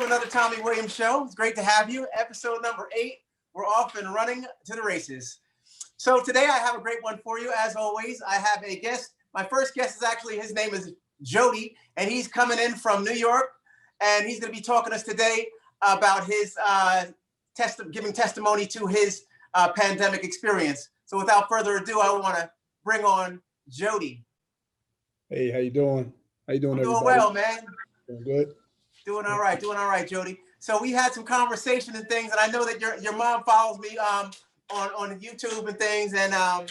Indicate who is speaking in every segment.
Speaker 1: another Tommy Williams show. It's great to have you. Episode number 8. We're off and running to the races. So today I have a great one for you. As always, I have a guest. My first guest is actually, his name is Jody, and he's coming in from New York, and he's going to be talking to us today about his giving testimony to his pandemic experience. So without further ado, I want to bring on Jody.
Speaker 2: Hey, how you doing? How you doing,
Speaker 1: I'm doing
Speaker 2: everybody?
Speaker 1: well, man.
Speaker 2: Doing good?
Speaker 1: Doing all right, Jody. So we had some conversation and things, and I know that your mom follows me on YouTube and things, and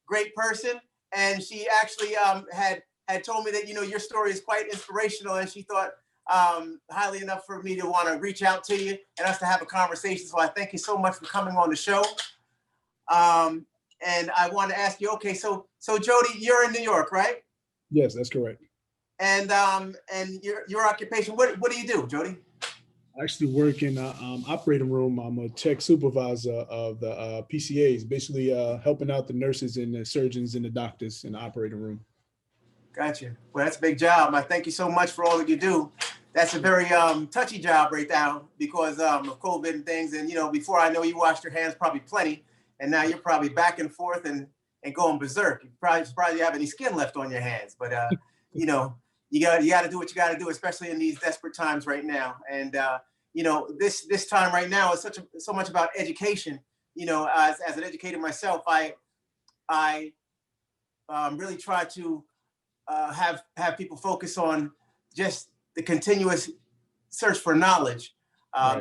Speaker 1: great person. And she actually had told me that your story is quite inspirational, and she thought highly enough for me to want to reach out to you and us to have a conversation. So I thank you so much for coming on the show. And I want to ask you, okay, so Jody, you're in New York, right?
Speaker 2: Yes, that's correct.
Speaker 1: And your occupation, what do you do, Jody?
Speaker 2: I actually work in the operating room. I'm a tech supervisor of the PCAs, basically helping out the nurses and the surgeons and the doctors in the operating room.
Speaker 1: Gotcha. Well, that's a big job. I thank you so much for all that you do. That's a very touchy job right now because of COVID and things. And, before I know, you washed your hands probably plenty. And now you're probably back and forth and going berserk. You probably have any skin left on your hands. But, you got to do what you got to do, especially in these desperate times right now. And, this time right now is so much about education. As an educator myself, I really try to have people focus on just the continuous search for knowledge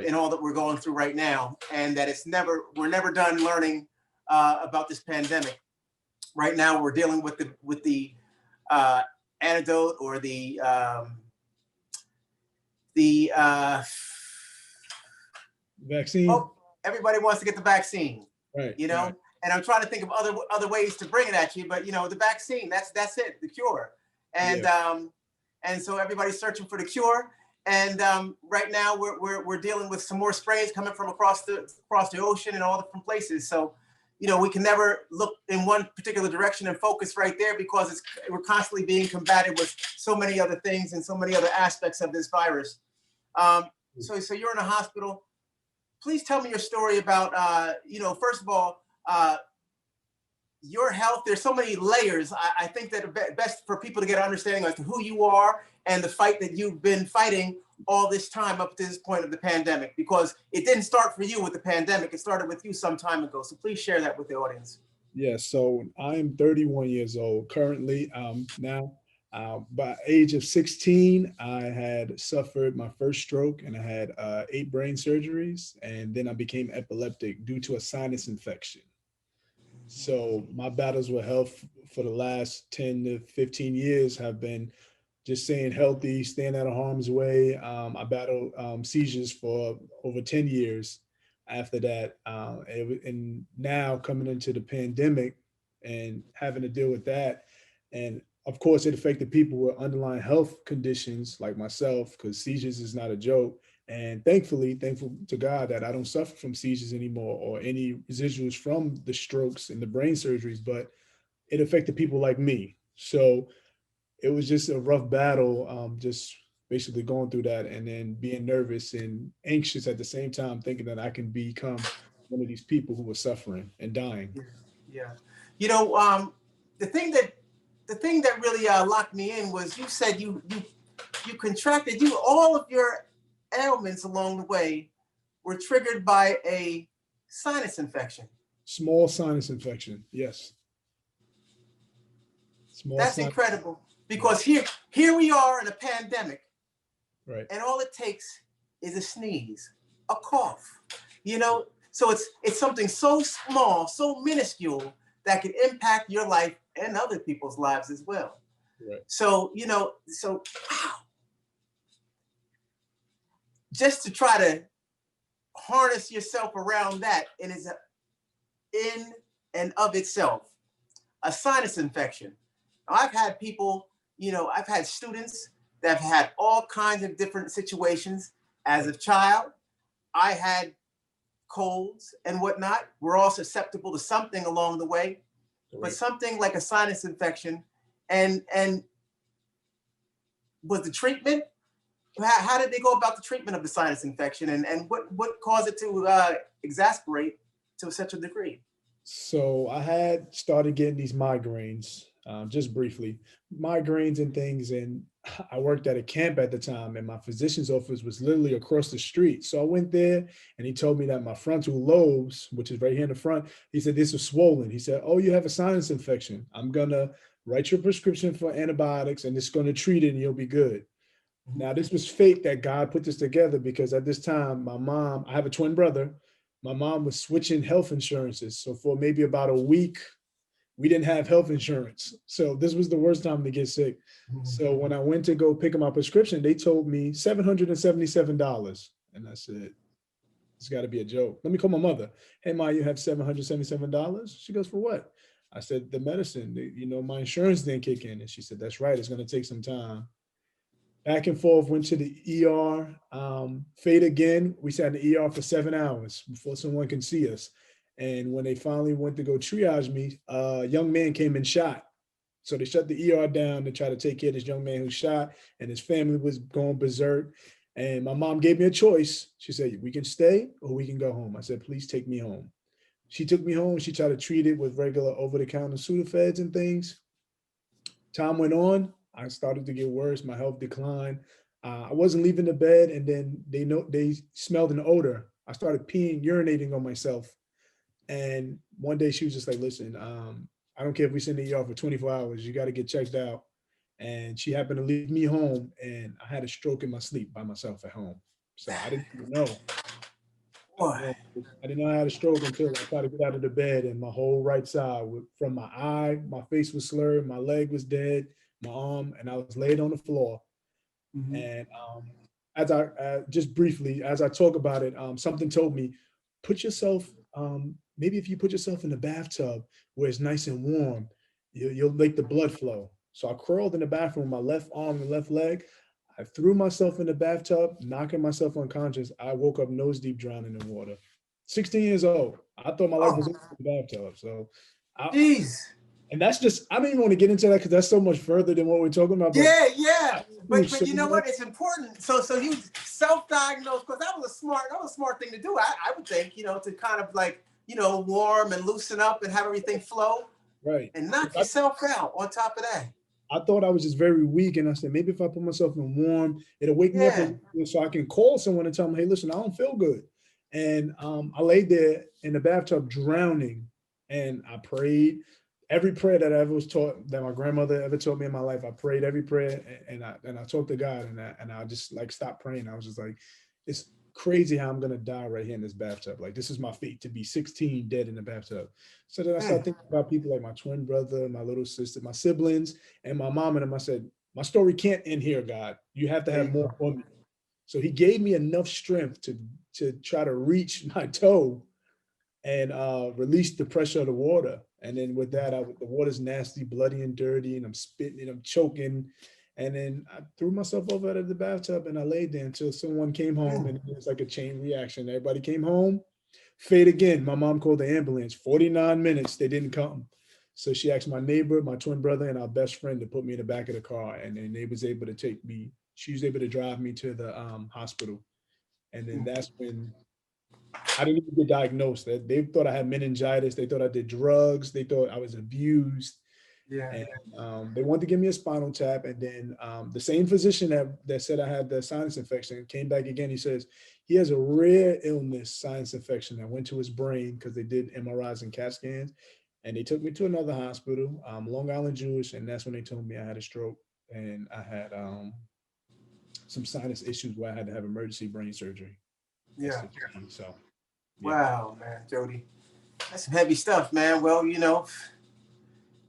Speaker 1: in all that we're going through right now, and that we're never done learning about this pandemic. Right now, we're dealing with the antidote or the
Speaker 2: vaccine.
Speaker 1: Oh, everybody wants to get the vaccine,
Speaker 2: right?
Speaker 1: Right. And I'm trying to think of other ways to bring it at you, but the vaccine, that's it, the cure. And and so everybody's searching for the cure. And right now we're dealing with some more strains coming from across the ocean and all different places. So we can never look in one particular direction and focus right there because we're constantly being combated with so many other things and so many other aspects of this virus. So you're in a hospital. Please tell me your story about, first of all, your health. There's so many layers. I think that best for people to get an understanding as to who you are and the fight that you've been fighting all this time up to this point of the pandemic, because it didn't start for you with the pandemic. It started with you some time ago. So please share that with the audience.
Speaker 2: Yeah, so I'm 31 years old currently now. By age of 16, I had suffered my first stroke and I had 8 brain surgeries, and then I became epileptic due to a sinus infection. So my battles with health for the last 10 to 15 years have been just staying healthy, staying out of harm's way. I battled seizures for over 10 years after that. And now coming into the pandemic and having to deal with that. And of course, it affected people with underlying health conditions like myself, because seizures is not a joke. And thankful to God that I don't suffer from seizures anymore or any residuals from the strokes and the brain surgeries, but it affected people like me. So it was just a rough battle, just basically going through that and then being nervous and anxious at the same time, thinking that I can become one of these people who were suffering and dying.
Speaker 1: Yeah. The thing that really locked me in was you said you contracted, all of your ailments along the way were triggered by a sinus infection.
Speaker 2: Small sinus infection, yes.
Speaker 1: That's incredible, because here we are in a pandemic,
Speaker 2: right?
Speaker 1: And all it takes is a sneeze, a cough, So it's something so small, so minuscule that can impact your life and other people's lives as well.
Speaker 2: Right.
Speaker 1: So wow. Just to try to harness yourself around that, and is in and of itself a sinus infection. Now, I've had people, I've had students that have had all kinds of different situations. As a child, I had colds and whatnot. We're all susceptible to something along the way, but something like a sinus infection, and was the treatment how did they go about the treatment of the sinus infection, and what caused it to exasperate to such a degree?
Speaker 2: So I had started getting these migraines, just briefly, migraines and things. And I worked at a camp at the time, and my physician's office was literally across the street. So I went there, and he told me that my frontal lobes, which is right here in the front, he said, this was swollen. He said, oh, you have a sinus infection. I'm going to write your prescription for antibiotics, and it's going to treat it, and you'll be good. Now, this was fake that God put this together, because at this time, my mom, I have a twin brother. My mom was switching health insurances. So for maybe about a week, we didn't have health insurance. So this was the worst time to get sick. So when I went to go pick up my prescription, they told me $777. And I said, it's got to be a joke. Let me call my mother. Hey, Ma, you have $777? She goes, for what? I said, the medicine. My insurance didn't kick in. And she said, that's right. It's going to take some time. Back and forth, went to the ER, fade again. We sat in the ER for 7 hours before someone can see us. And when they finally went to go triage me, a young man came and shot. So they shut the ER down to try to take care of this young man who shot, and his family was going berserk. And my mom gave me a choice. She said, we can stay or we can go home. I said, please take me home. She took me home. She tried to treat it with regular over-the-counter Sudafeds and things. Time went on. I started to get worse. My health declined. I wasn't leaving the bed, and then they smelled an odor. I started peeing, urinating on myself. And one day she was just like, "Listen, I don't care if we send the ER for 24 hours. You got to get checked out." And she happened to leave me home, and I had a stroke in my sleep by myself at home. So I didn't even know. I didn't
Speaker 1: Boy.
Speaker 2: know. I didn't know I had a stroke until I tried to get out of the bed, and my whole right side, from my eye, my face was slurred, my leg was dead, my arm, and I was laid on the floor.
Speaker 1: Mhm.
Speaker 2: And as I just briefly, as I talk about it, something told me, put yourself, maybe if you put yourself in the bathtub where it's nice and warm, you'll make the blood flow. So I crawled in the bathroom, my left arm and left leg. I threw myself in the bathtub, knocking myself unconscious. I woke up nose deep, drowning in water. 16 years old. I thought my life
Speaker 1: Oh,
Speaker 2: was over in the bathtub. So,
Speaker 1: jeez.
Speaker 2: and that's just, I don't even want to get into that because that's so much further than what we're talking about. But
Speaker 1: Yeah,
Speaker 2: I
Speaker 1: yeah.
Speaker 2: went through
Speaker 1: But
Speaker 2: so
Speaker 1: you know
Speaker 2: much.
Speaker 1: what? It's important. So you self-diagnosed, because that was a smart thing to do. I would think, to kind of like, warm and loosen up and have everything flow
Speaker 2: Right.
Speaker 1: and knock
Speaker 2: 'Cause
Speaker 1: yourself out on top of that.
Speaker 2: I thought I was just very weak. And I said, maybe if I put myself in warm, it'll wake me up a
Speaker 1: Yeah.
Speaker 2: little bit so I can call someone and tell them, hey, listen, I don't feel good. And I laid there in the bathtub drowning, and I prayed every prayer that I ever was taught, that my grandmother ever taught me in my life. I prayed every prayer, and I talked to God, and I just like stopped praying. I was just like, it's crazy how I'm gonna die right here in this bathtub. Like, this is my fate, to be 16 dead in the bathtub. So then I started
Speaker 1: Mm.
Speaker 2: thinking about people like my twin brother, my little sister, my siblings, and my mom and them. I said, my story can't end here, God. You have to
Speaker 1: There
Speaker 2: have
Speaker 1: you
Speaker 2: more
Speaker 1: go.
Speaker 2: for me. So he gave me enough strength to try to reach my toe and release the pressure of the water. And then with that, the water's nasty, bloody, and dirty, and I'm spitting and I'm choking. And then I threw myself over out of the bathtub, and I laid there until someone came home,
Speaker 1: Mm.
Speaker 2: and it was like a chain reaction. Everybody came home. Fade again. My mom called the ambulance. 49 minutes, they didn't come. So she asked my neighbor, my twin brother, and our best friend to put me in the back of the car, and then they was able to take me. She was able to drive me to the hospital, and then
Speaker 1: Mm.
Speaker 2: that's when I didn't even get diagnosed. They thought I had meningitis. They thought I did drugs. They thought I was abused,
Speaker 1: Yeah.
Speaker 2: and they wanted to give me a spinal tap. And then the same physician that said I had the sinus infection came back again. He says he has a rare illness, sinus infection, that went to his brain because they did MRIs and CAT scans. And they took me to another hospital, Long Island Jewish, and that's when they told me I had a stroke and I had some sinus issues where I had to have emergency brain surgery at
Speaker 1: Yeah.
Speaker 2: 16. So, yeah.
Speaker 1: Wow, man, Jody. That's some heavy stuff, man. Well,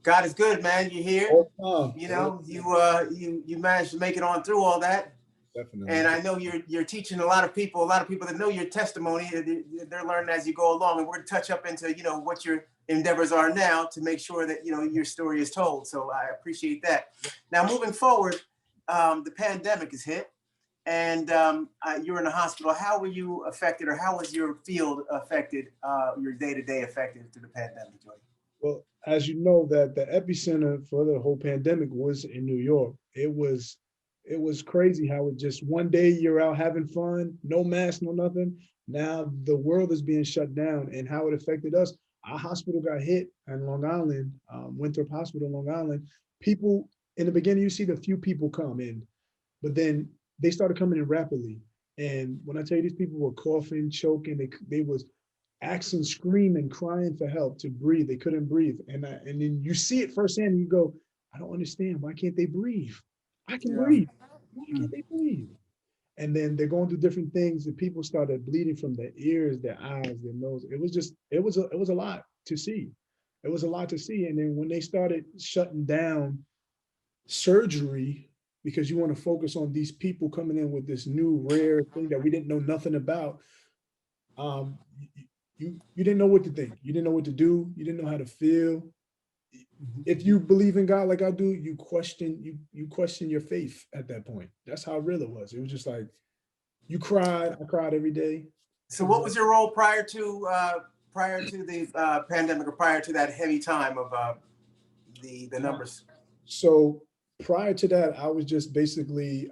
Speaker 1: God is good, man. You're here.
Speaker 2: All time. All
Speaker 1: You managed to make it on through all that. And
Speaker 2: definitely.
Speaker 1: I know you're teaching a lot of people that know your testimony. They're learning as you go along, and we're going to touch up into what your endeavors are now to make sure that your story is told. So I appreciate that. Now, moving forward, the pandemic is hit, and you're in the hospital. How were you affected, or how was your field affected? Your day to day affected through the pandemic, Jody?
Speaker 2: Well, as you know, that the epicenter for the whole pandemic was in New York. it was crazy how it just one day you're out having fun, no mask, no nothing. Now the world is being shut down, and how it affected us. Our hospital got hit in Long Island, Winthrop Hospital, Long Island. People in the beginning, you see the few people come in, but then they started coming in rapidly. And when I tell you these people were coughing, choking, they was asking, screaming, crying for help to breathe. They couldn't breathe. And then you see it firsthand and you go, I don't understand. Why can't they breathe? I can
Speaker 1: Yeah.
Speaker 2: breathe. Why can't they breathe? And then they're going through different things and people started bleeding from their ears, their eyes, their nose. It was just, it was a lot to see. It was a lot to see. And then when they started shutting down surgery, because you want to focus on these people coming in with this new rare thing that we didn't know nothing about, um, you didn't know what to think. You didn't know what to do. You didn't know how to feel. If you believe in God like I do, you question your faith at that point. That's how real it was. It was just like you cried. I cried every day.
Speaker 1: So what was your role prior to the pandemic, or prior to that heavy time of the numbers?
Speaker 2: So prior to that, I was just basically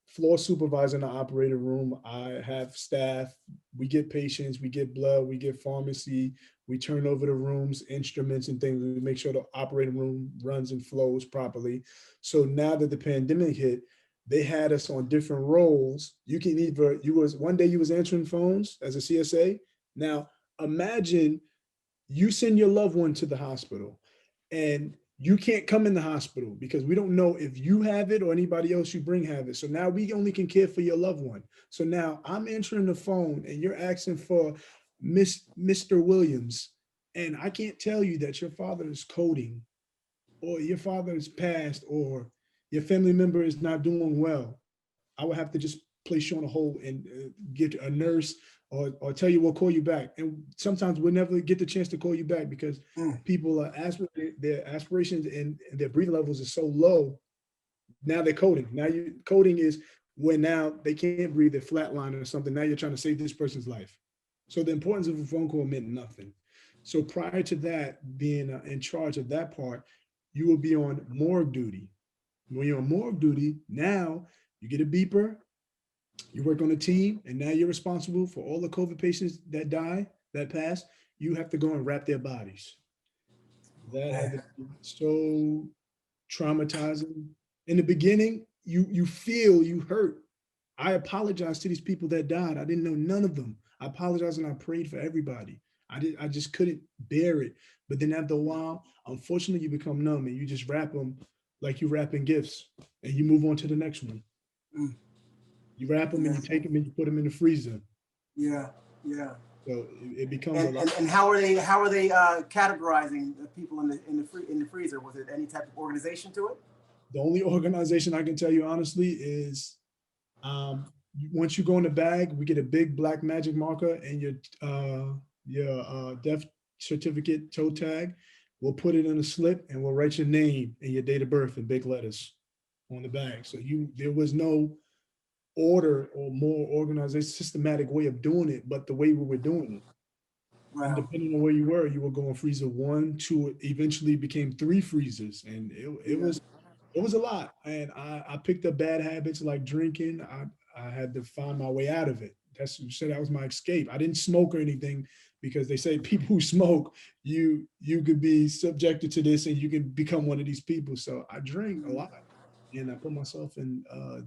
Speaker 2: floor supervisor in the operating room. I have staff. We get patients, we get blood, we get pharmacy. We turn over the rooms, instruments and things. We make sure the operating room runs and flows properly. So now that the pandemic hit, they had us on different roles. You can either, you was, one day you was answering phones as a CSA. Now imagine you send your loved one to the hospital and you can't come in the hospital because we don't know if you have it or anybody else you bring have it. So now we only can care for your loved one. So now I'm answering the phone and you're asking for Mr. Williams. And I can't tell you that your father is coding or your father is passed or your family member is not doing well. I would have to just place you on a hold and get a nurse or tell you we'll call you back. And sometimes we'll never get the chance to call you back because people are their aspirations and their breathing levels are so low. Now they're coding. Now coding is when now they can't breathe, they're flatline or something. Now you're trying to save this person's life. So the importance of a phone call meant nothing. So prior to that, being in charge of that part, you will be on morgue duty. When you're on morgue duty, now you get a beeper, you work on a team, and now you're responsible for all the COVID patients that die, that pass. You have to go and wrap their bodies. That had to be so traumatizing. In the beginning, you feel you hurt. I apologize to these people that died. I didn't know none of them. I apologize and I prayed for everybody. I just couldn't bear it. But then after a while, unfortunately, you become numb and you just wrap them like you wrapping gifts and you move on to the next one. You wrap them and you take them and you put them in the freezer.
Speaker 1: Yeah, yeah.
Speaker 2: So it becomes a lot.
Speaker 1: And how are they categorizing the people in the freezer? Was it any type of organization to it?
Speaker 2: The only organization I can tell you honestly is once you go in the bag, we get a big black magic marker and your death certificate toe tag. We'll put it in a slip and we'll write your name and your date of birth in big letters on the bag. So there was no order or more organized, systematic way of doing it, but the way we were doing it. Wow. And depending on where you were going freezer 1, 2, eventually became 3 freezers. And it was a lot. And I picked up bad habits like drinking. I had to find my way out of it. That was my escape. I didn't smoke or anything because they say people who smoke, you could be subjected to this and you can become one of these people. So I drank a lot and I put myself in a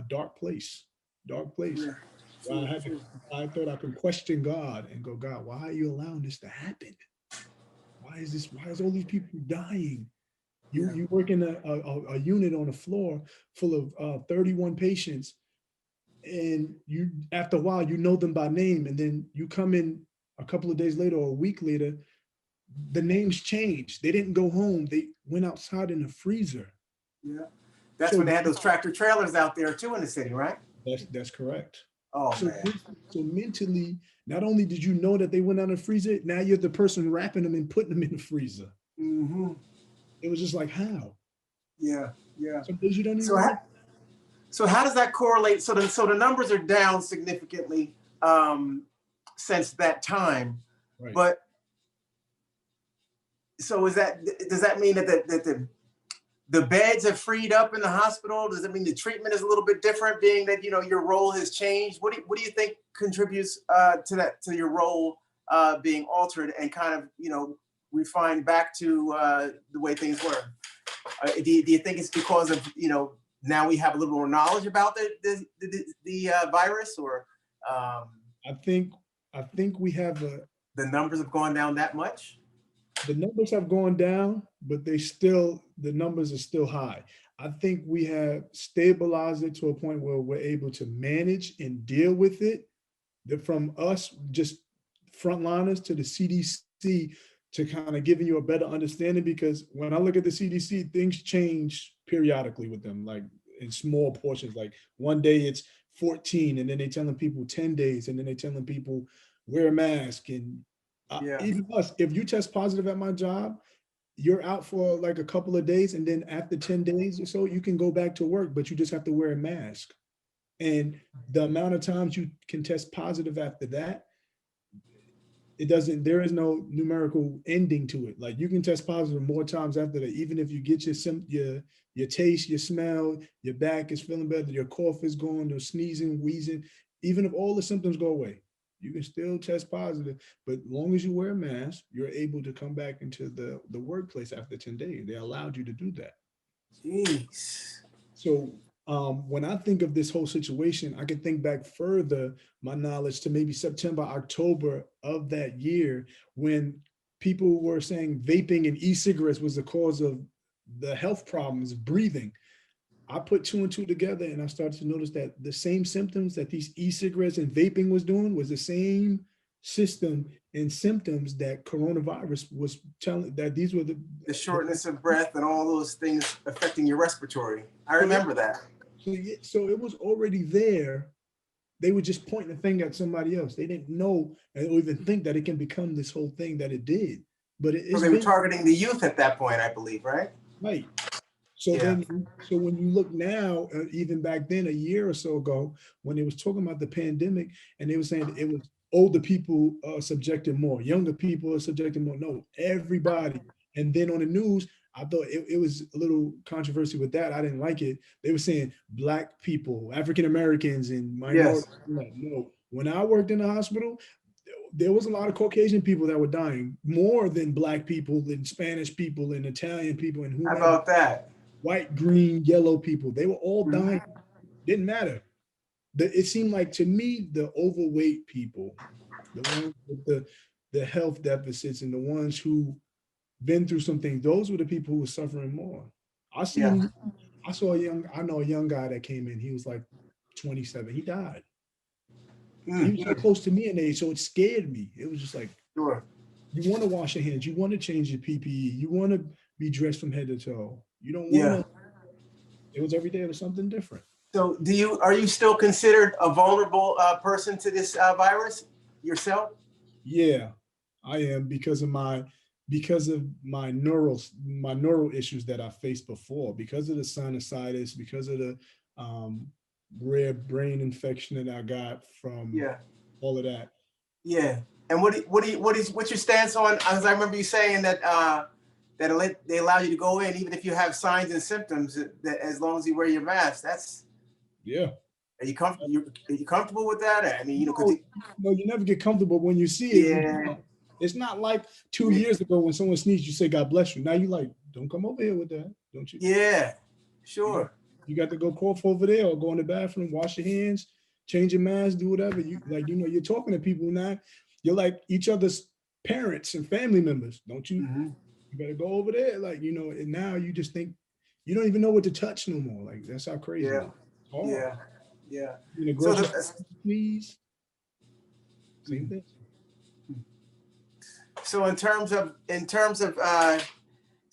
Speaker 2: dark place. Yeah. I thought I could question God and go, God, why are you allowing this to happen? Why is all these people dying? You work in a unit on a floor full of 31 patients, and you after a while you know them by name, and then you come in a couple of days later or a week later, the names changed. They didn't go home. They went outside in the freezer.
Speaker 1: Yeah, that's when they had those tractor trailers out there too in the city, right?
Speaker 2: That's correct.
Speaker 1: Oh man.
Speaker 2: So mentally, not only did you know that they went out in the freezer, now you're the person wrapping them and putting them in the freezer.
Speaker 1: Mm-hmm.
Speaker 2: It was just like, how?
Speaker 1: Yeah, yeah.
Speaker 2: Some days you don't even know.
Speaker 1: So how does that correlate? So the numbers are down significantly since that time, right. But so does that mean that the beds have freed up in the hospital? Does it mean the treatment is a little bit different, being that, you know, your role has changed? What do you think contributes to your role being altered and kind of, you know, refined back to the way things were? Do you think it's because of, you know, now we have a little more knowledge about the virus, or
Speaker 2: I think we have
Speaker 1: the numbers have gone down that much?
Speaker 2: the numbers have gone down, but the numbers are still high. I think we have stabilized it to a point where we're able to manage and deal with it. From us, just frontliners, to the CDC, to kind of giving you a better understanding, because when I look at the CDC, things change periodically with them, like in small portions. Like one day it's 14, and then they telling people 10 days, and then they telling people wear a mask. And
Speaker 1: Yeah.
Speaker 2: even us, if you test positive at my job, you're out for like a couple of days, and then after 10 days or so, you can go back to work, but you just have to wear a mask. And the amount of times you can test positive after that, there is no numerical ending to it. Like you can test positive more times after that, even if you get your taste, your smell, your back is feeling better, your cough is gone, no sneezing, wheezing, even if all the symptoms go away, you can still test positive. But as long as you wear a mask, you're able to come back into the workplace after 10 days. They allowed you to do that.
Speaker 1: Jeez.
Speaker 2: So when I think of this whole situation, I can think back further, my knowledge, to maybe September, October of that year, when people were saying vaping and e-cigarettes was the cause of the health problems, breathing. I put two and two together, and I started to notice that the same symptoms that these e-cigarettes and vaping was doing was the same system and symptoms that coronavirus was telling, that these were the
Speaker 1: shortness of breath and all those things affecting your respiratory. I remember that.
Speaker 2: So it was already there. They were just pointing the finger at somebody else. They didn't know or even think that it can become this whole thing that it did. But
Speaker 1: So they were targeting the youth at that point, I believe, right?
Speaker 2: Right. So
Speaker 1: Yeah.
Speaker 2: so when you look now, even back then, a year or so ago, when they was talking about the pandemic, and they were saying it was older people are subjected more, younger people are subjected more. No, everybody. And then on the news, I thought it was a little controversy with that. I didn't like it. They were saying Black people, African Americans, and minorities.
Speaker 1: Yes.
Speaker 2: No, when I worked in the hospital, there was a lot of Caucasian people that were dying, more than Black people, and Spanish people, and Italian people, and
Speaker 1: How
Speaker 2: whomever.
Speaker 1: about that?
Speaker 2: White, green, yellow people. They were all dying. Didn't matter. It seemed like to me, the overweight people, the ones with the health deficits, and the ones who been through some things, those were the people who were suffering more.
Speaker 1: Yeah.
Speaker 2: I know a young guy that came in, he was like 27, he died. He was so
Speaker 1: Mm.
Speaker 2: close to me in age, so it scared me. It was just like,
Speaker 1: Sure.
Speaker 2: you want to wash your hands, you want to change your PPE, you want to be dressed from head to toe. You don't want
Speaker 1: Yeah.
Speaker 2: to, it was every day, it was something different.
Speaker 1: So are you still considered a vulnerable person to this virus yourself?
Speaker 2: Yeah, I am, because of my neural issues that I faced before, because of the sinusitis, because of the rare brain infection that I got from all of that.
Speaker 1: Yeah. And what's your stance on? As I remember you saying that they allow you to go in even if you have signs and symptoms, that as long as you wear your mask. That's
Speaker 2: Yeah.
Speaker 1: Are you comfortable with that? I mean, you know,
Speaker 2: no, you never get comfortable when you see it.
Speaker 1: Yeah.
Speaker 2: It's not like 2 years ago when someone sneezed, you say, God bless you. Now you like, don't come over here with that, don't you?
Speaker 1: Yeah, sure.
Speaker 2: You got to go cough over there or go in the bathroom, wash your hands, change your mask, do whatever. You're talking to people now. You're like each other's parents and family members, don't you?
Speaker 1: Mm-hmm.
Speaker 2: You better go over there. And now you just think, you don't even know what to touch no more. Like, that's how crazy it is. Oh.
Speaker 1: Yeah.
Speaker 2: In the grocery store, please. Same thing.
Speaker 1: So in terms of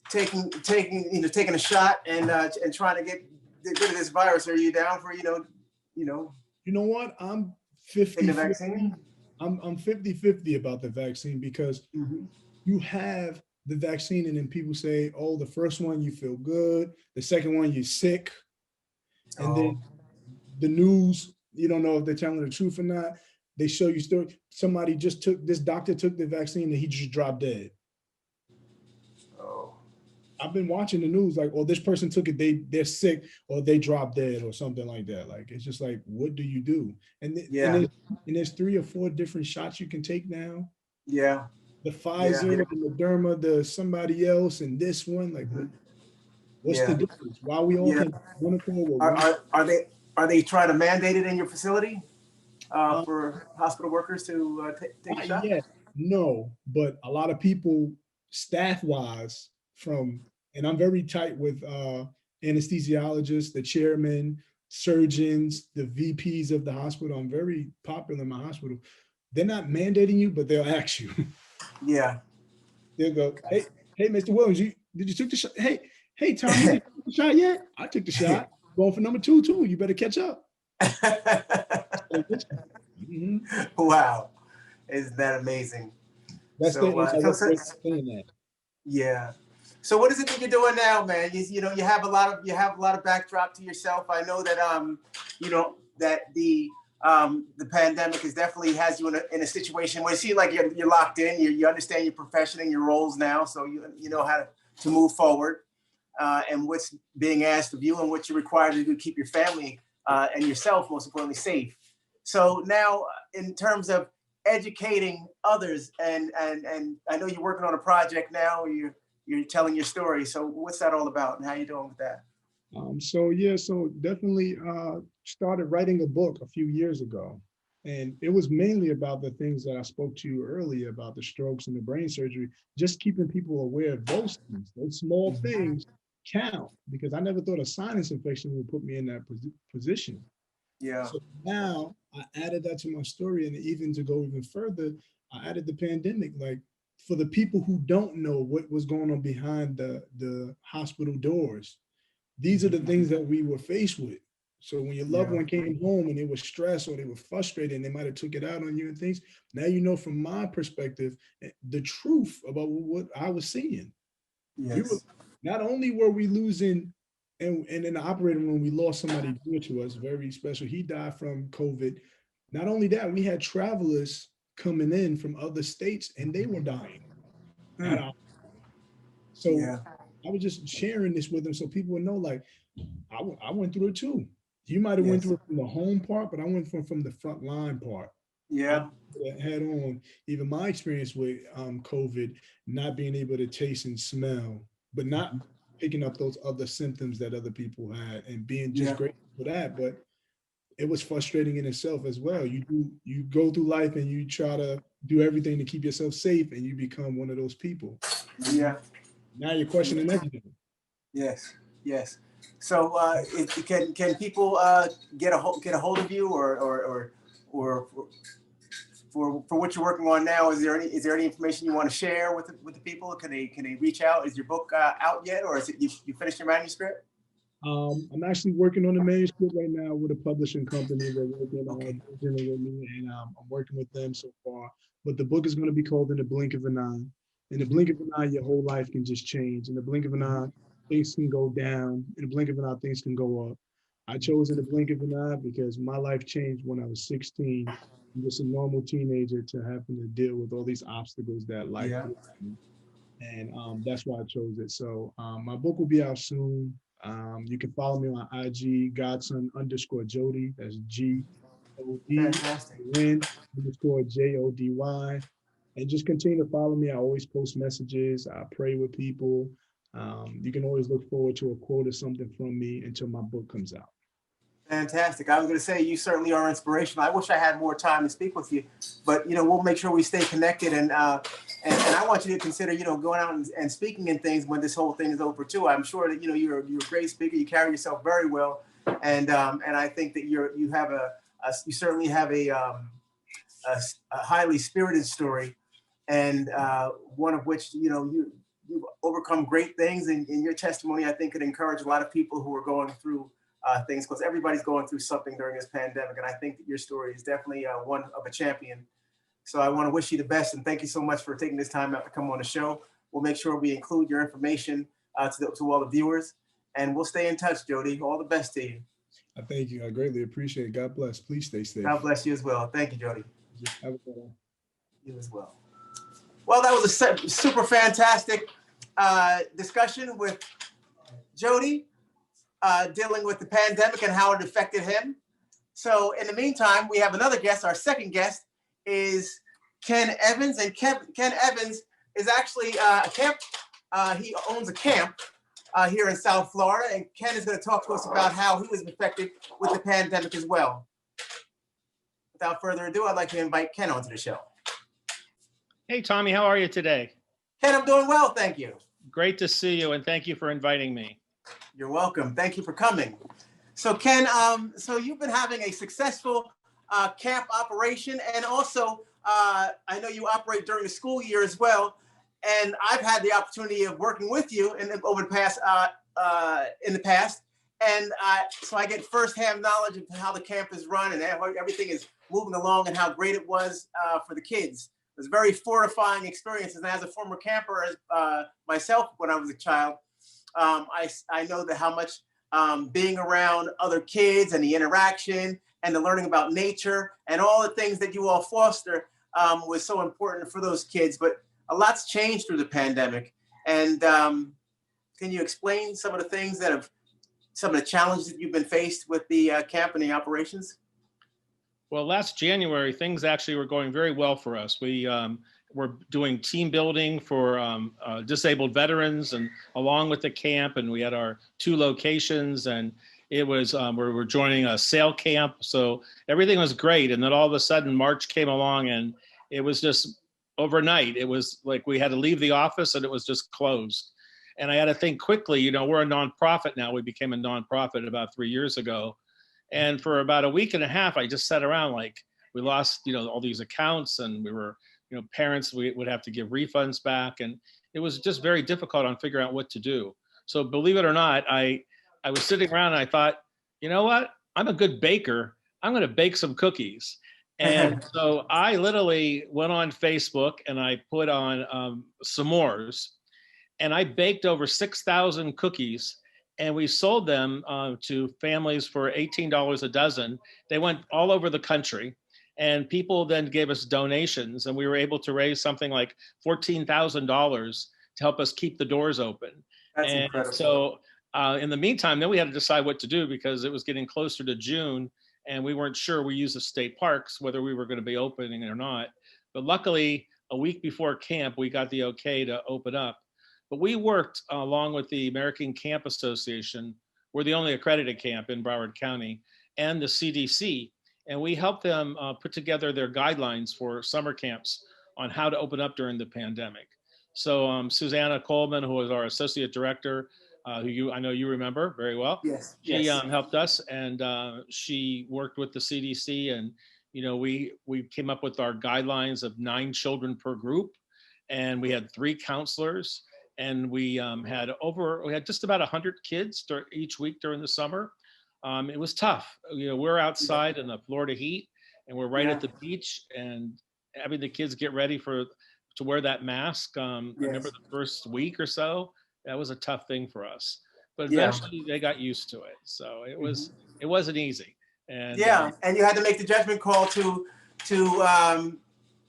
Speaker 1: taking a shot and trying to get rid of this virus, are you down for
Speaker 2: You know what? I'm 50.
Speaker 1: The vaccine?
Speaker 2: I'm 50-50 about the vaccine, because you have the vaccine and then people say, oh, the first one you feel good, the second one you're sick, and then the news, you don't know if they're telling the truth or not. They show you this doctor took the vaccine and he just dropped dead. I've been watching the news like, oh, this person took it, they're sick or they dropped dead or something like that. Like, it's just like, what do you do?
Speaker 1: Yeah,
Speaker 2: And there's 3 or 4 different shots you can take now.
Speaker 1: yeah,
Speaker 2: The
Speaker 1: yeah,
Speaker 2: Pfizer, the Moderna, the somebody else, and this one. Like,
Speaker 1: mhm,
Speaker 2: what's the
Speaker 1: yeah,
Speaker 2: difference? Why we all
Speaker 1: yeah.
Speaker 2: can one accord with
Speaker 1: Are,
Speaker 2: one?
Speaker 1: are, are they are they trying to mandate it in your facility
Speaker 2: Um,
Speaker 1: for hospital workers to take a
Speaker 2: Not
Speaker 1: shot?
Speaker 2: yet, no, but a lot of people, staff wise, and I'm very tight with anesthesiologists, the chairman, surgeons, the VPs of the hospital. I'm very popular in my hospital. They're not mandating you, but they'll ask you.
Speaker 1: Yeah.
Speaker 2: They'll go, hey, Mr. Williams, did you took the shot? Hey, Tommy, did you take the shot yet? I took the shot. Going for number 2 too. You better catch up. Mhm.
Speaker 1: Wow, isn't that amazing?
Speaker 2: That's the
Speaker 1: So,
Speaker 2: and I
Speaker 1: so,
Speaker 2: look
Speaker 1: so
Speaker 2: forward to saying that.
Speaker 1: yeah. So what is it that you're doing now, man? You have a lot of backdrop to yourself. I know that that the pandemic is definitely has you in a situation where you see like you're locked in. You understand your profession and your roles now, so you know how to move forward and what's being asked of you and what you're required to do to keep your family and yourself, most importantly, safe. So now, in terms of educating others, and I know you're working on a project now. Where you're telling your story. So what's that all about, and how you doing with that?
Speaker 2: So yeah, so definitely started writing a book a few years ago. And it was mainly about the things that I spoke to you earlier about the strokes and the brain surgery, just keeping people aware of those things. Those small
Speaker 1: Mhm.
Speaker 2: things count because I never thought a sinus infection would put me in that position.
Speaker 1: Yeah.
Speaker 2: So now I added that to my story, and even to go even further, I added the pandemic. Like for the people who don't know what was going on behind the hospital doors, these are the things that we were faced with. So when your loved
Speaker 1: Yeah.
Speaker 2: one came home and they were stressed or they were frustrated and they might have took it out on you and things, now you know from my perspective the truth about what I was seeing. We were
Speaker 1: Yes.
Speaker 2: not only were we losing, and in the operating room we lost somebody dear to us, very special. He died from COVID. Not only that, we had travelers coming in from other states and they were dying. At
Speaker 1: Hmm.
Speaker 2: our, so
Speaker 1: Yeah.
Speaker 2: I was just sharing this with them so people would know, like, I went through it too. You might have went
Speaker 1: Yes.
Speaker 2: through it from the home part, but I went from the front line part. I
Speaker 1: Yeah.
Speaker 2: had on even my experience with COVID, not being able to taste and smell, but not picking up those other symptoms that other people had, and being just
Speaker 1: Yeah.
Speaker 2: grateful for that. But it was frustrating in itself as well. You go through life and you try to do everything to keep yourself safe, and you become one of those people.
Speaker 1: Yeah.
Speaker 2: Now you're questioning everything.
Speaker 1: Yes. Yes. So, can people get a hold of you, or for what you're working on now? Is there any information you want to share with the people? Can they reach out? Is your book out yet, or is it you finished your manuscript?
Speaker 2: I'm actually working on a manuscript right now with a publishing company. They're working on
Speaker 1: Okay.
Speaker 2: bridging it with me, and I'm working with them so far. But the book is going to be called In the Blink of an Eye. In the blink of an eye, your whole life can just change. In the blink of an eye, things can go down. In the blink of an eye, things can go up. I chose In the Blink of an Eye because my life changed when I was 16. I'm just a normal teenager to having to deal with all these obstacles that life
Speaker 1: Yeah.
Speaker 2: threw at me, and that's why I chose it. So my book will be out soon. You can follow me on IG, Godson underscore Jody. That's GODN
Speaker 1: Fantastic.
Speaker 2: underscore JODY. And just continue to follow me. I always post messages. I pray with people. You can always look forward to a quote or something from me until my book comes out.
Speaker 1: Fantastic. I was going to say you certainly are inspirational. I wish I had more time to speak with you, but we'll make sure we stay connected. And I want you to consider going out and speaking in things when this whole thing is over too. I'm sure that you're a great speaker. You carry yourself very well, and I think that you have you certainly have a highly spirited story, and one of which you've overcome great things. In your testimony, I think could encourage a lot of people who are going through things, because everybody's going through something during this pandemic, and I think that your story is definitely one of a champion. So I want to wish you the best, and thank you so much for taking this time out to come on the show. We'll make sure we include your information to all the viewers, and we'll stay in touch, Jody. All the best to you.
Speaker 2: I thank you. I greatly appreciate it. God bless. Please stay
Speaker 1: God
Speaker 2: safe.
Speaker 1: bless you as well. Thank you, Jody.
Speaker 2: Have a good one.
Speaker 1: You as well. Well, that was a super fantastic discussion with Jody, dealing with the pandemic and how it affected him. So in the meantime, we have another guest. Our second guest is Ken Evans, and Ken Evans is actually a camp. He owns a camp here in South Florida, and Ken is going to talk to us about how he was affected with the pandemic as well. Without further ado, I'd like to invite Ken onto the show.
Speaker 3: Hey, Tommy, how are you today?
Speaker 1: Ken, I'm doing well, thank you.
Speaker 3: Great to see you, and thank you for inviting me.
Speaker 1: You're welcome. Thank you for coming. So Ken, so you've been having a successful camp operation, and also I know you operate during the school year as well. And I've had the opportunity of working with you over the past in the past, and so I get firsthand knowledge of how the camp is run and how everything is moving along and how great it was for the kids. It was a very fortifying experience, and as a former camper myself when I was a child, I know that how much being around other kids and the interaction and the learning about nature and all the things that you all foster was so important for those kids. But a lot's changed through the pandemic. And can you explain some of the things some of the challenges that you've been faced with the camp and the operations?
Speaker 3: Well, last January, things actually were going very well for us. We were doing team building for disabled veterans and along with the camp, and we had our 2 locations, and it was, we were joining a sail camp. So everything was great. And then all of a sudden March came along, and it was just overnight. It was like we had to leave the office and it was just closed. And I had to think quickly, you know, we're a nonprofit now. We became a nonprofit about 3 years ago. And for about a week and a half, I just sat around like we lost, you know, all these accounts, and we were, you know, parents, we would have to give refunds back. And it was just very difficult on figuring out what to do. So believe it or not, I was sitting around and I thought, you know what, I'm a good baker. I'm going to bake some cookies. And so I literally went on Facebook and I put on s'mores, and I baked over 6,000 cookies, and we sold them to families for $18 a dozen. They went all over the country, and people then gave us donations, and we were able to raise something like $14,000 to help us keep the doors open.
Speaker 1: That's incredible.
Speaker 3: So in the meantime, then we had to decide what to do because it was getting closer to June, and we weren't sure. We used the state parks, whether we were going to be opening or not. But luckily, a week before camp, we got the okay to open up. But we worked along with the American Camp Association. We're the only accredited camp in Broward County, and the CDC. And we helped them put together their guidelines for summer camps on how to open up during the pandemic. So Susanna Coleman, who was our associate director, who I know you remember very well.
Speaker 1: Yes.
Speaker 3: She helped us, and she worked with the CDC, and you know we came up with our guidelines of 9 children per group, and we had 3 counselors, and we had just about 100 kids each week during the summer. It was tough. You know, we're outside in the Florida heat, and we're right at the beach, and having the kids get ready to wear that mask. I remember the first week or so, that was a tough thing for us, but eventually they got used to it. So it wasn't easy. And
Speaker 1: and you had to make the judgment call to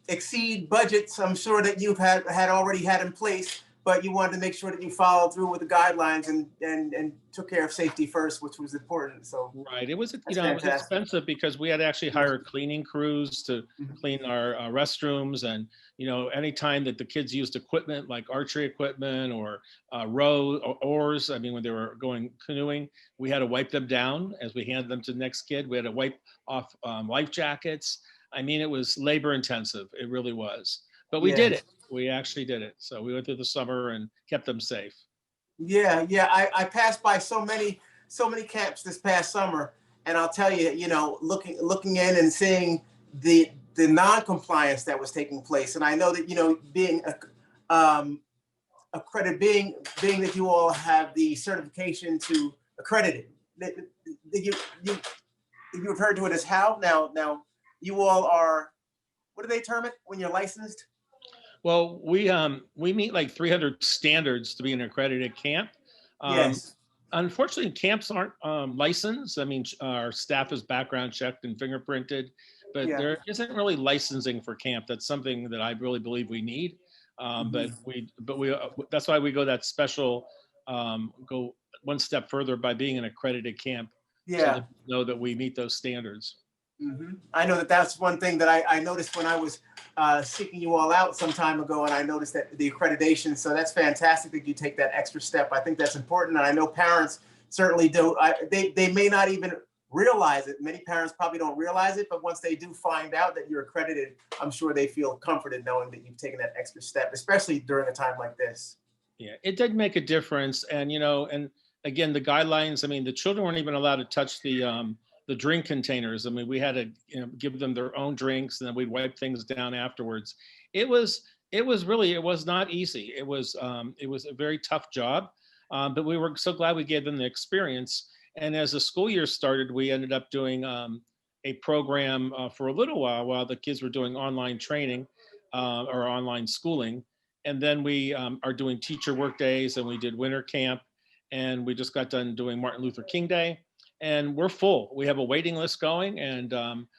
Speaker 1: exceed budgets. I'm sure that you've had already had in place, but you wanted to make sure that you followed through with the guidelines and took care of safety first, which was important. So
Speaker 3: right, it was it was expensive because we had to actually hire cleaning crews to clean our restrooms, and you know, anytime that the kids used equipment like archery equipment or oars, I mean, when they were going canoeing, we had to wipe them down as we handed them to the next kid. We had to wipe off life jackets. I mean, it was labor intensive. It really was, but we did it. We actually did it. So we went through the summer and kept them safe.
Speaker 1: Yeah. I passed by so many camps this past summer, and I'll tell you, you know, looking in and seeing the non-compliance that was taking place, and I know that, you know, being accredited, being that you all have the certification to accredited, you've referred to it as how now you all are, what do they term it when you're licensed?
Speaker 3: Well, we meet like 300 standards to be an accredited camp.
Speaker 1: Yes.
Speaker 3: Unfortunately, camps aren't licensed. I mean, our staff is background checked and fingerprinted, but there isn't really licensing for camp. That's something that I really believe we need. But that's why we go that special, go one step further by being an accredited camp, so
Speaker 1: Yeah.
Speaker 3: that we know that we meet those standards.
Speaker 1: I know that that's one thing that I noticed when I was seeking you all out some time ago, and I noticed that the accreditation. So that's fantastic that you take that extra step. I think that's important, and I know parents certainly do. They may not even realize it. Many parents probably don't realize it, but once they do find out that you're accredited, I'm sure they feel comforted knowing that you've taken that extra step, especially during a time like this.
Speaker 3: Yeah, it did make a difference, and and again, the guidelines. I mean, the children weren't even allowed to touch the drink containers. I mean, we had to give them their own drinks, and then we'd wipe things down afterwards. It was not easy. It was a very tough job, but we were so glad we gave them the experience. And as the school year started, we ended up doing a program for a little while the kids were doing online training or online schooling. And then we are doing teacher work days, and we did winter camp, and we just got done doing Martin Luther King Day. And we're full. We have a waiting list going, and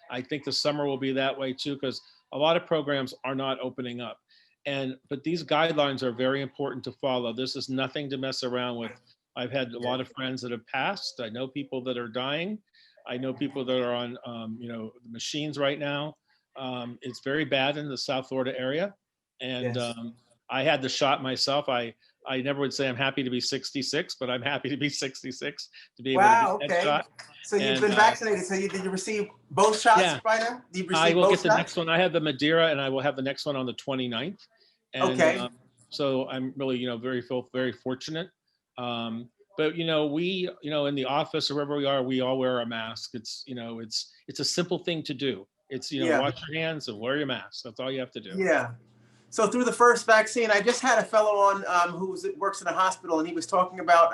Speaker 3: I think the summer will be that way too, because a lot of programs are not opening up. But these guidelines are very important to follow. This is nothing to mess around with. I've had a lot of friends that have passed. I know people that are dying. I know people that are on the machines right now. It's very bad in the South Florida area, and
Speaker 1: Yes.
Speaker 3: I had the shot myself. I never would say I'm happy to be 66, but I'm happy to be 66 to be able
Speaker 1: Wow.
Speaker 3: to get that
Speaker 1: Okay.
Speaker 3: shot.
Speaker 1: So you've
Speaker 3: And,
Speaker 1: been vaccinated. So did you receive both shots
Speaker 3: Yeah.
Speaker 1: by now? Did you
Speaker 3: I
Speaker 1: receive
Speaker 3: will
Speaker 1: both
Speaker 3: get the
Speaker 1: shots?
Speaker 3: next one. I have the Madeira, and I will have the next one on the 29th. And
Speaker 1: Okay.
Speaker 3: so I'm really, very fortunate. But we, in the office or wherever we are, we all wear a mask. It's a simple thing to do. It's,
Speaker 1: Yeah.
Speaker 3: wash your hands and wear your mask. That's all you have to do.
Speaker 1: Yeah. So through the first vaccine, I just had a fellow on who works in a hospital, and he was talking about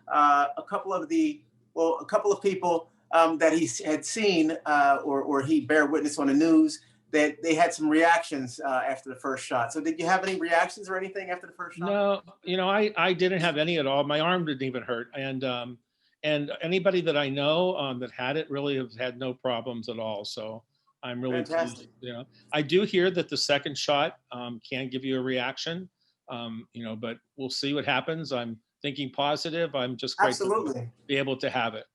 Speaker 1: a couple of people that he had seen or he bear witness on the news that they had some reactions after the first shot. So did you have any reactions or anything after the first shot?
Speaker 3: No, I didn't have any at all. My arm didn't even hurt. And anybody that I know that had it really have had no problems at all. So I'm really
Speaker 1: Fantastic.
Speaker 3: pleased. I do hear that the second shot can give you a reaction, but we'll see what happens. I'm thinking positive. I'm just grateful to
Speaker 1: Absolutely.
Speaker 3: be able to have it.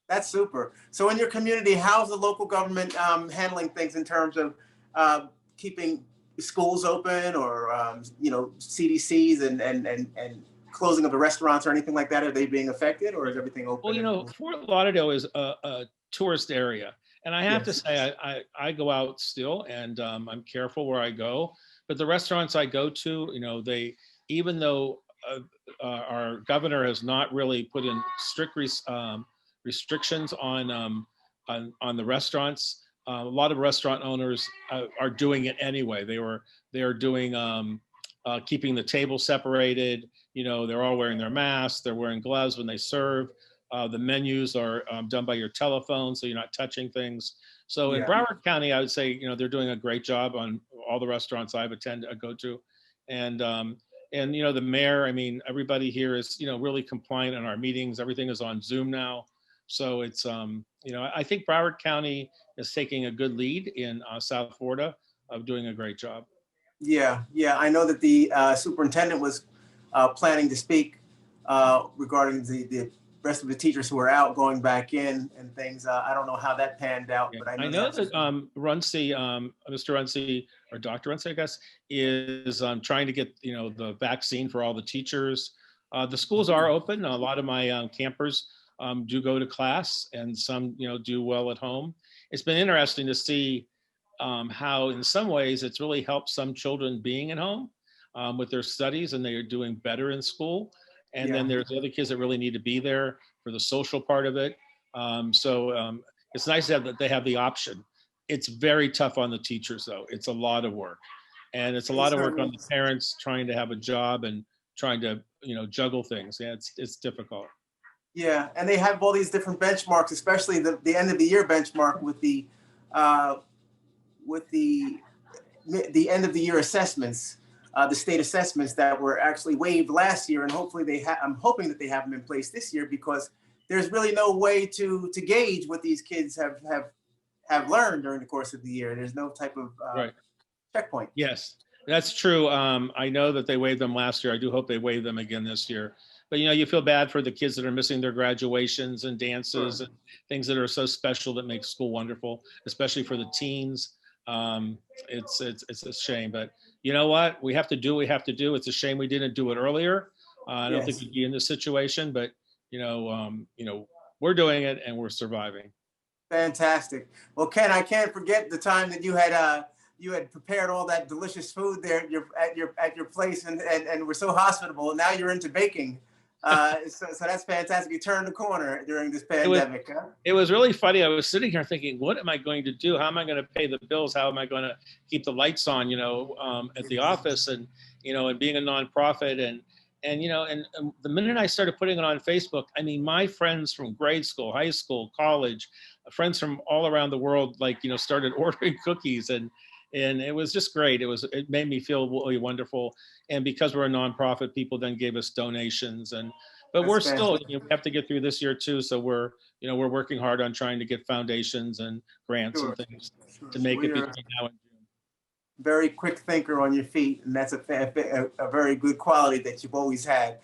Speaker 1: That's super. So in your community, how's the local government handling things in terms of keeping schools open or, CDCs and closing of the restaurants or anything like that? Are they being affected, or is everything open?
Speaker 3: Well, Fort Lauderdale is a tourist area. And I have to
Speaker 1: Yes.
Speaker 3: say, I go out still, and I'm careful where I go. But the restaurants I go to, even though our governor has not really put in strict restrictions on the restaurants, a lot of restaurant owners are doing it anyway. They are doing keeping the table separated. They're all wearing their masks. They're wearing gloves when they serve. The menus are done by your telephone, so you're not touching things. So in
Speaker 1: Yeah.
Speaker 3: Broward County, I would say, they're doing a great job on all the restaurants I go to. And the mayor, I mean, everybody here is, really compliant in our meetings. Everything is on Zoom now. So it's, I think Broward County is taking a good lead in South Florida of doing a great job.
Speaker 1: Yeah. I know that the superintendent was planning to speak regarding the rest of the teachers who are out going back in and things. I don't know how that panned out,
Speaker 3: Yeah.
Speaker 1: but
Speaker 3: I know that Runcie, Mr. Runcie, or Dr. Runcie, I guess, is trying to get the vaccine for all the teachers. The schools are open. A lot of my campers do go to class, and some do well at home. It's been interesting to see how, in some ways, it's really helped some children being at home with their studies, and they are doing better in school. And then there's other kids that really need to be there for the social part of it. So it's nice that they have the option. It's very tough on the teachers, though. It's a lot of work. And it's a lot of work on the parents trying to have a job and trying to, juggle things. Yeah, it's difficult.
Speaker 1: Yeah, and they have all these different benchmarks, especially the end of the year benchmark with the end of the year assessments. The state assessments that were actually waived last year, and hopefully I'm hoping that they have them in place this year, because there's really no way to gauge what these kids have learned during the course of the year. There's no type of
Speaker 3: Right.
Speaker 1: checkpoint.
Speaker 3: Yes. That's true. I know that they waived them last year. I do hope they waive them again this year. But you feel bad for the kids that are missing their graduations and dances and things that are so special that make school wonderful, especially for the teens. It's a shame, but you know what? We have to do what we have to do. It's a shame we didn't do it earlier. I don't think we'd be in this situation, but we're doing it and we're surviving.
Speaker 1: Fantastic. Well, Ken, I can't forget the time that you had prepared all that delicious food there at your place and were so hospitable. And now you're into baking. So that's fantastic. You turned the corner during this pandemic.
Speaker 3: It was really funny. I was sitting here thinking, what am I going to do? How am I going to pay the bills? How am I going to keep the lights on, at the office and being a nonprofit and the minute I started putting it on Facebook, I mean, my friends from grade school, high school, college, friends from all around the world, started ordering cookies and it was just great. It made me feel really wonderful. And because we're a nonprofit, people then gave us donations but we're still, we have to get through this year too. So we're working hard on trying to get foundations and grants and things to make it between now and June.
Speaker 1: Very quick thinker on your feet, and that's a very good quality that you've always had.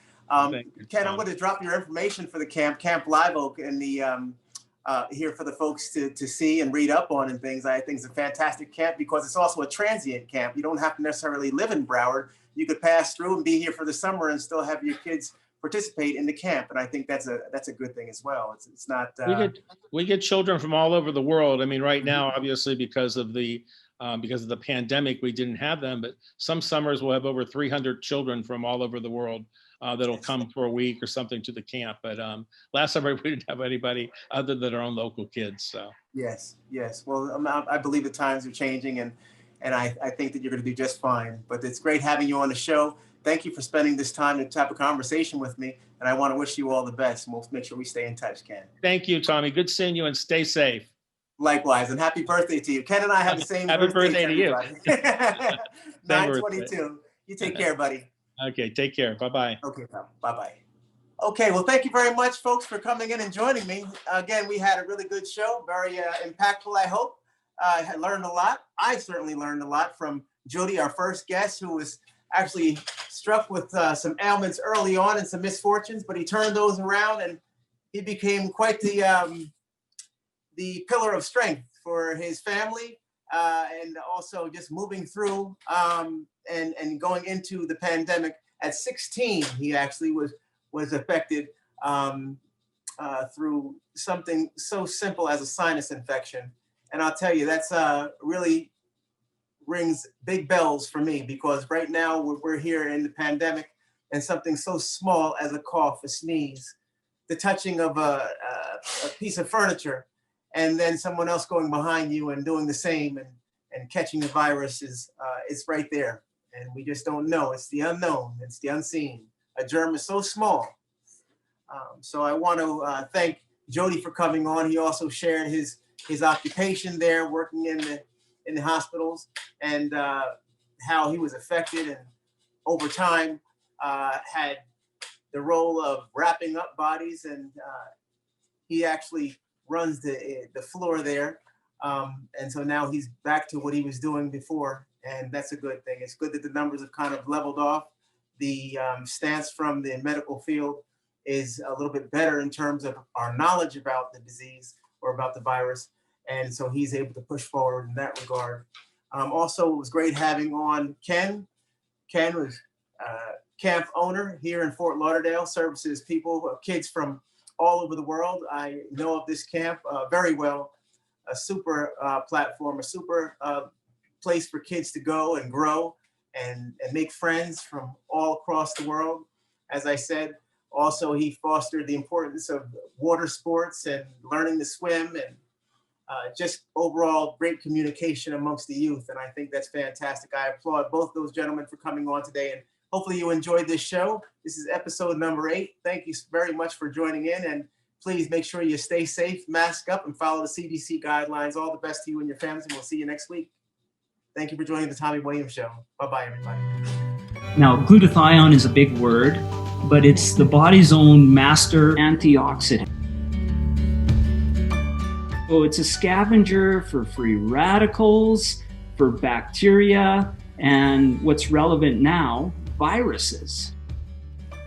Speaker 1: Ken, I'm going to drop your information for the Camp Live Oak, and the here for the folks to see and read up on and things. I think it's a fantastic camp because it's also a transient camp. You don't have to necessarily live in Broward. You could pass through and be here for the summer and still have your kids participate in the camp, and I think that's a good thing as well. It's not.
Speaker 3: We get children from all over the world. I mean, right now, obviously, because of the pandemic, we didn't have them, but some summers we'll have over 300 children from all over the world that'll come for a week or something to the camp. But last summer we didn't have anybody other than our own local kids. So
Speaker 1: yes. Well, I believe the times are changing, and I think that you're going to do just fine. But it's great having you on the show. Thank you for spending this time to have a conversation with me, and I want to wish you all the best. And we'll make sure we stay in touch, Ken.
Speaker 3: Thank you, Tommy. Good seeing you, and stay safe.
Speaker 1: Likewise, and happy birthday to you. Ken and I have the same
Speaker 3: happy birthday to you.
Speaker 1: 9/22. You take care, buddy.
Speaker 3: Okay, take care. Bye-bye.
Speaker 1: Okay, bye-bye. Okay, well, thank you very much, folks, for coming in and joining me. Again, we had a really good show, very impactful, I hope. I learned a lot. I certainly learned a lot from Jody, our first guest, who was actually struck with some ailments early on and some misfortunes, but he turned those around and he became quite the pillar of strength for his family, and also just moving through and going into the pandemic. At 16, he actually was affected through something so simple as a sinus infection. And I'll tell you, that's really rings big bells for me, because right now we're here in the pandemic, and something so small as a cough, a sneeze, the touching of a piece of furniture, and then someone else going behind you and doing the same and catching the virus is right there. And we just don't know. It's the unknown. It's the unseen. A germ is so small. So I want to thank Jody for coming on. He also shared his occupation there, working in the hospitals, and how he was affected, and over time had the role of wrapping up bodies, and he actually runs the floor there. And so now he's back to what he was doing before, and that's a good thing. It's good that the numbers have kind of leveled off. The stance from the medical field is a little bit better in terms of our knowledge about the disease or about the virus. And so he's able to push forward in that regard. Also, it was great having on Ken. Ken was camp owner here in Fort Lauderdale, services people, kids from all over the world. I know of this camp very well. A super platform, a super place for kids to go and grow and make friends from all across the world. As I said, also he fostered the importance of water sports and learning to swim, and just overall great communication amongst the youth. And I think that's fantastic. I applaud both those gentlemen for coming on today, and hopefully you enjoyed this show. This is episode number 8. Thank you very much for joining in, and please make sure you stay safe, mask up, and follow the CDC guidelines. All the best to you and your families, and we'll see you next week. Thank you for joining the Tommy Williams Show. Bye-bye, everybody.
Speaker 4: Now, glutathione is a big word, but it's the body's own master antioxidant. So it's a scavenger for free radicals, for bacteria, And what's relevant now, viruses.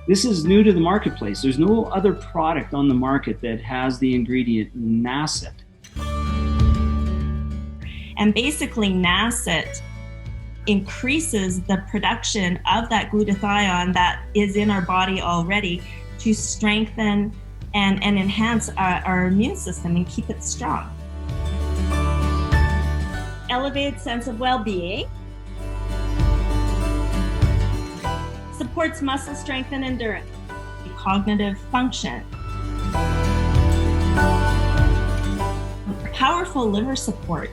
Speaker 4: This is new to the marketplace. There's no other product on the market that has the ingredient NACET.
Speaker 5: And basically NACET increases the production of that glutathione that is in our body already to strengthen and enhance our immune system and keep it strong. Elevated sense of well-being. Supports muscle strength and endurance. Cognitive function. Powerful liver support.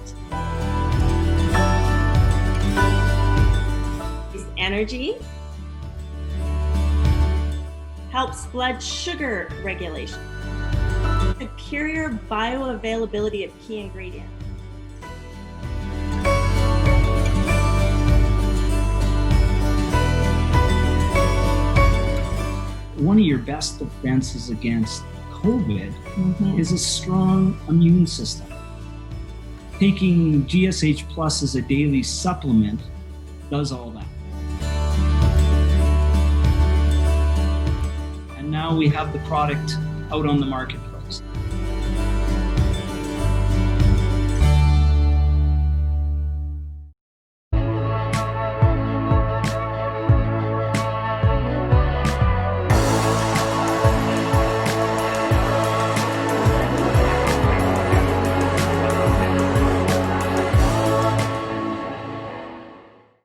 Speaker 5: Energy. Helps blood sugar regulation. Superior bioavailability of key ingredients.
Speaker 4: One of your best defenses against COVID is a strong immune system. Taking GSH Plus as a daily supplement does all that. And now we have the product out on the market.